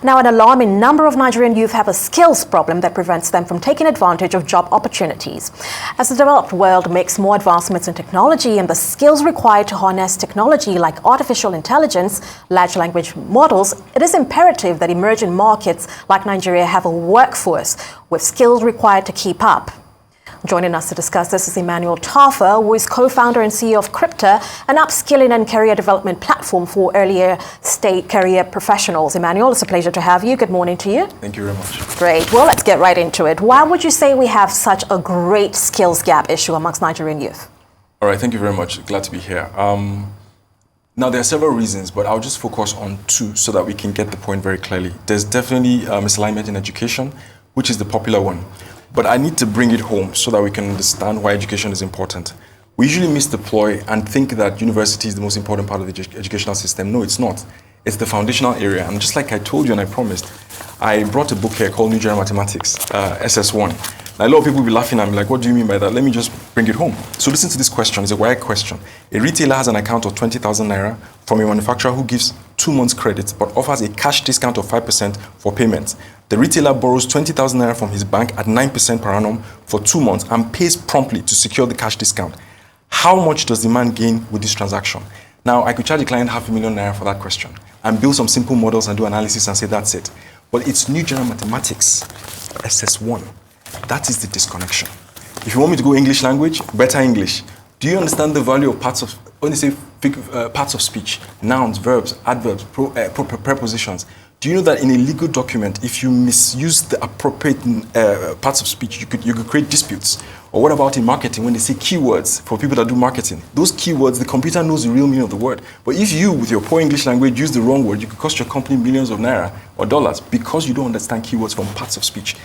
Now, an alarming number of Nigerian youth have a skills problem that prevents them from taking advantage of job opportunities. As the developed world makes more advancements in technology and the skills required to harness technology like artificial intelligence, large language models, it is imperative that emerging markets like Nigeria have a workforce with skills required to keep up. Joining us to discuss this is Emmanuel Tarfa, who is co-founder and CEO of Kryptr, an upskilling and career development platform for earlier state career professionals. Emmanuel, it's a pleasure to have you. Good morning to you. Thank you very much. Great. Well, let's get right into it. Why would you say we have such a great skills gap issue amongst Nigerian youth? All right, thank you very much. Glad to be here. Now, there are several reasons, but I'll just focus on two so that we can get the point very clearly. There's definitely misalignment in education, which is the popular one. But I need to bring it home so that we can understand why education is important. We usually misdeploy and think that university is the most important part of the educational system. No, it's not. It's the foundational area. And just like I told you and I promised, I brought a book here called New General Mathematics, SS1. Now, a lot of people will be laughing at me like, what do you mean by that? Let me just bring it home. So listen to this question. It's a wire question. A retailer has an account of 20,000 naira from a manufacturer who gives 2 months credit but offers a cash discount of 5% for payments. The retailer borrows 20,000 naira from his bank at 9% per annum for 2 months and pays promptly to secure the cash discount. How much does the man gain with this transaction? Now, I could charge a client 500,000 naira for that question and build some simple models and do analysis and say that's it. But it's New General Mathematics, SS1. That is the disconnection. If you want me to go English language, better English. Do you understand the value of parts of, when you say parts of speech, nouns, verbs, adverbs, prepositions? Do you know that in a legal document, if you misuse the appropriate parts of speech, you could create disputes? Or what about in marketing when they say keywords for people that do marketing? Those keywords, the computer knows the real meaning of the word. But if you, with your poor English language, use the wrong word, you could cost your company millions of naira or dollars because you don't understand keywords from parts of speech.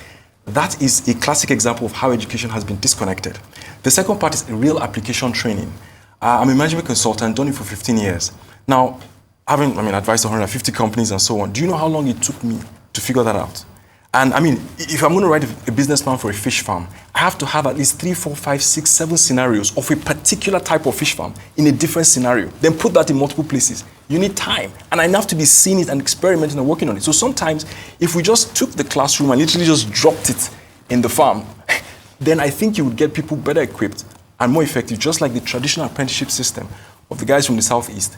That is a classic example of how education has been disconnected. The second part is real application training. I'm a management consultant, done it for 15 years. Now, having advised 150 companies and so on, do you know how long it took me to figure that out? And if I'm going to write a business plan for a fish farm, I have to have at least 3, 4, 5, 6, 7 scenarios of a particular type of fish farm in a different scenario. Then put that in multiple places. You need time. And I have to be seeing it and experimenting and working on it. So sometimes, if we just took the classroom and literally just dropped it in the farm, then I think you would get people better equipped and more effective, just like the traditional apprenticeship system of the guys from the Southeast.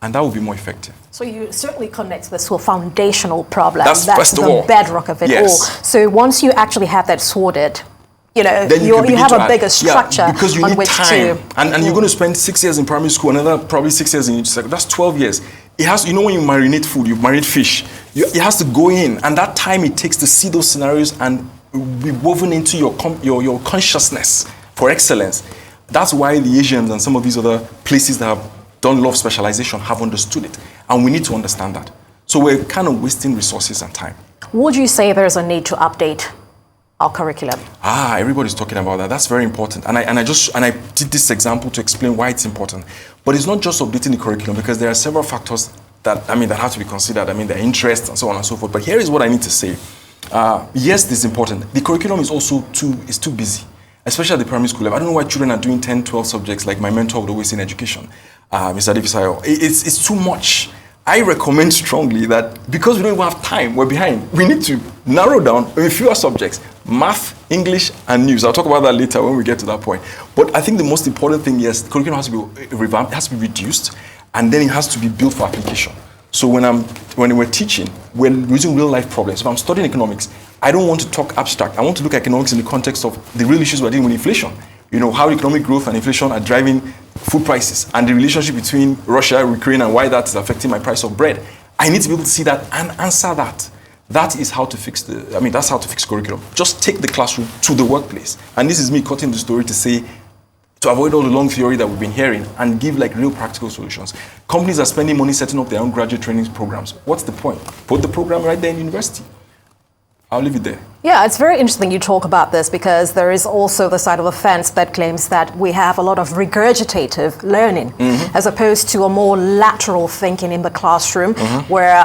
And that would be more effective. So you certainly connect this to a foundational problem. That's the bedrock of it all. So once you actually have that sorted, you have a bigger structure because you on need which time. to... And you're going to spend 6 years in primary school, another probably 6 years in each sector. That's 12 years. It has, when you marinate food, you marinate fish, it has to go in. And that time it takes to see those scenarios and be woven into your consciousness for excellence. That's why the Asians and some of these other places that have done a lot of specialization have understood it. And we need to understand that. So we're kind of wasting resources and time. Would you say there's a need to update our curriculum? Everybody's talking about that. That's very important. And I did this example to explain why it's important. But it's not just updating the curriculum, because there are several factors that have to be considered. Their interests and so on and so forth. But here is what I need to say. Yes, this is important. The curriculum is also too busy, especially at the primary school level. I don't know why children are doing 10, 12 subjects like my mentor would always say in education. Mr. Davisayo, it's too much. I recommend strongly that because we don't even have time, we're behind. We need to narrow down a fewer subjects: math, English, and news. I'll talk about that later when we get to that point. But I think the most important thing, yes, the curriculum has to be revamped, it has to be reduced, and then it has to be built for application. So when we're teaching, we're using real life problems. If I'm studying economics, I don't want to talk abstract. I want to look at economics in the context of the real issues we're dealing with: inflation. How economic growth and inflation are driving food prices, and the relationship between Russia, Ukraine, and why that is affecting my price of bread. I need to be able to see that and answer that. That is how to fix that's how to fix curriculum. Just take the classroom to the workplace. And this is me cutting the story to say, to avoid all the long theory that we've been hearing and give real practical solutions. Companies are spending money setting up their own graduate training programs. What's the point? Put the program right there in university. I'll leave it there. Yeah, it's very interesting you talk about this, because there is also the side of the fence that claims that we have a lot of regurgitative learning, as opposed to a more lateral thinking in the classroom, where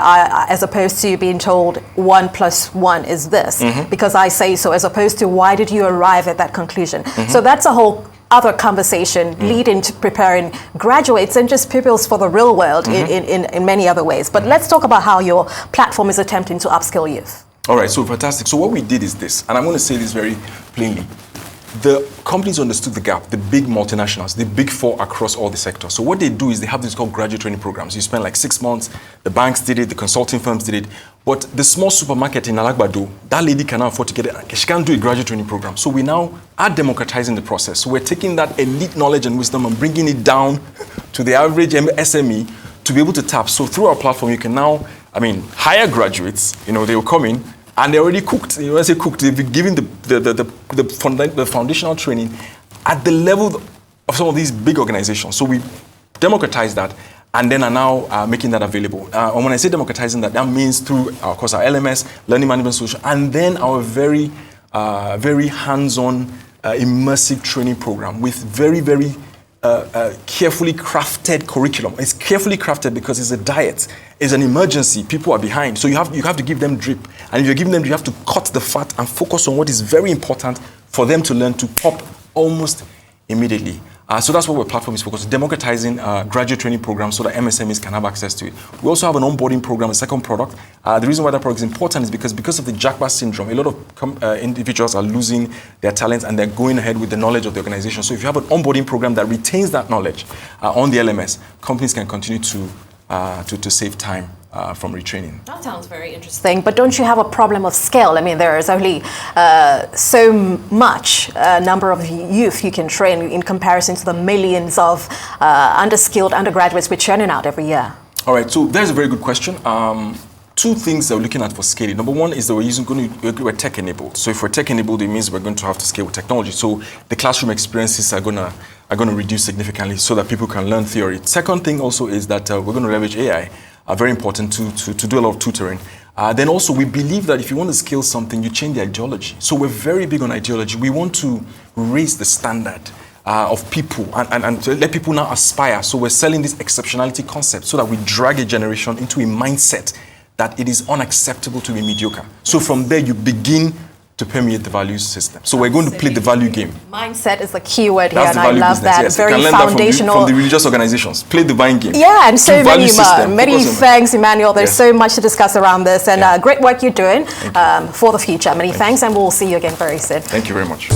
as opposed to being told 1 + 1 is this, because I say so, as opposed to why did you arrive at that conclusion. So that's a whole other conversation leading to preparing graduates and just pupils for the real world in many other ways. But let's talk about how your platform is attempting to upskill youth. All right, so fantastic. So what we did is this, and I'm going to say this very plainly. The companies understood the gap, the big multinationals, the big four across all the sectors. So what they do is they have this called graduate training programs. You spend like 6 months, the banks did it, the consulting firms did it. But the small supermarket in Alagbado, that lady cannot afford to get it. She can't do a graduate training program. So we now are democratizing the process. So we're taking that elite knowledge and wisdom and bringing it down to the average SME to be able to tap. So through our platform, you can now, hire graduates, they will come in, and they're already cooked. When I say cooked, they've been given the foundational training at the level of some of these big organizations. So we democratize that and then are now making that available. And when I say democratizing that, that means through, of course, our LMS, learning management solution, and then our very, very hands-on, immersive training program with very, very carefully crafted curriculum. It's carefully crafted because it's a diet. It's an emergency. People are behind. So you have to give them drip. And if you're giving them, you have to cut the fat and focus on what is very important for them to learn to pop almost immediately. So that's what our platform is focused on, democratizing graduate training programs so that MSMEs can have access to it. We also have an onboarding program, a second product. The reason why that product is important is because of the jackpot syndrome. A lot of individuals are losing their talents and they're going ahead with the knowledge of the organization. So if you have an onboarding program that retains that knowledge on the LMS, companies can continue to save time from retraining. That sounds very interesting, but don't you have a problem of scale? There is only so much number of youth you can train in comparison to the millions of underskilled undergraduates we're churning out every year. All right, so there's a very good question. Two things that we're looking at for scaling. Number one is that we're tech enabled. So if we're tech enabled, it means we're going to have to scale with technology. So the classroom experiences are going to reduce significantly so that people can learn theory. Second thing also is that we're going to leverage AI. Very important to do a lot of tutoring. Then also we believe that if you want to scale something, you change the ideology. So we're very big on ideology. We want to raise the standard of people and to let people now aspire. So we're selling this exceptionality concept so that we drag a generation into a mindset that it is unacceptable to be mediocre. So from there you begin to permeate the value system. So we're going to play the value game. Mindset is the key word here, and I love business, that. yes. Very you can foundational. Learn that from the religious organizations. Play the buying game. Yeah, and so many more. Many thanks, Emmanuel. There's so much to discuss around this, and great work you're doing for the future. Many thanks, and we'll see you again very soon. Thank you very much.